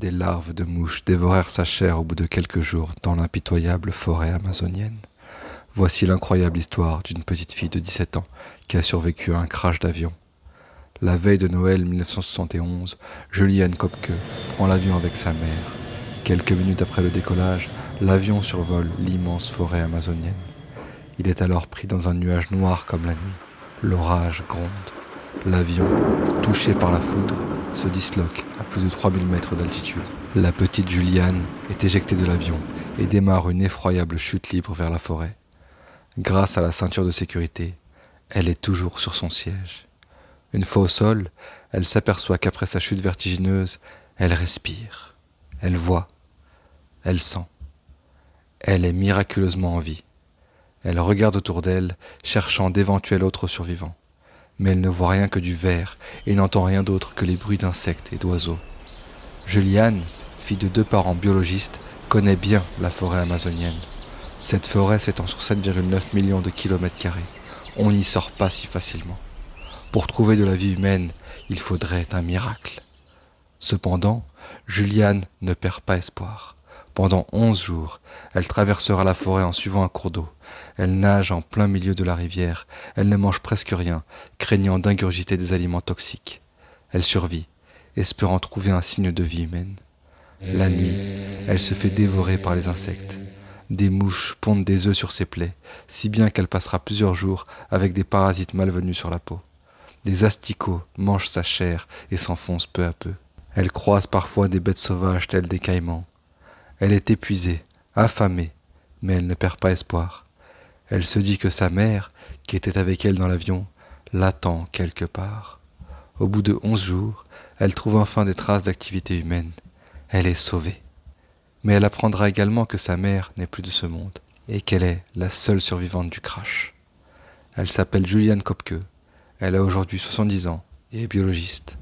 Des larves de mouches dévorèrent sa chair au bout de quelques jours dans l'impitoyable forêt amazonienne. Voici l'incroyable histoire d'une petite fille de 17 ans qui a survécu à un crash d'avion. La veille de Noël 1971, Julianne Kopke prend l'avion avec sa mère. Quelques minutes après le décollage, l'avion survole l'immense forêt amazonienne. Il est alors pris dans un nuage noir comme la nuit. L'orage gronde. L'avion, touché par la foudre, se disloque à plus de 3000 mètres d'altitude. La petite Julianne est éjectée de l'avion et démarre une effroyable chute libre vers la forêt. Grâce à la ceinture de sécurité, elle est toujours sur son siège. Une fois au sol, elle s'aperçoit qu'après sa chute vertigineuse, elle respire, elle voit, elle sent. Elle est miraculeusement en vie. Elle regarde autour d'elle, cherchant d'éventuels autres survivants. Mais elle ne voit rien que du vert et n'entend rien d'autre que les bruits d'insectes et d'oiseaux. Julianne, fille de 2 parents biologistes, connaît bien la forêt amazonienne. Cette forêt s'étend sur 7,9 millions de kilomètres carrés. On n'y sort pas si facilement. Pour trouver de la vie humaine, il faudrait un miracle. Cependant, Julianne ne perd pas espoir. Pendant 11 jours, elle traversera la forêt en suivant un cours d'eau. Elle nage en plein milieu de la rivière. Elle ne mange presque rien, craignant d'ingurgiter des aliments toxiques. Elle survit, espérant trouver un signe de vie humaine. La nuit, elle se fait dévorer par les insectes. Des mouches pondent des œufs sur ses plaies, si bien qu'elle passera plusieurs jours avec des parasites malvenus sur la peau. Des asticots mangent sa chair et s'enfoncent peu à peu. Elle croise parfois des bêtes sauvages telles des caïmans. Elle est épuisée, affamée, mais elle ne perd pas espoir. Elle se dit que sa mère, qui était avec elle dans l'avion, l'attend quelque part. Au bout de 11 jours, elle trouve enfin des traces d'activité humaine. Elle est sauvée. Mais elle apprendra également que sa mère n'est plus de ce monde et qu'elle est la seule survivante du crash. Elle s'appelle Julianne Kopke. Elle a aujourd'hui 70 ans et est biologiste.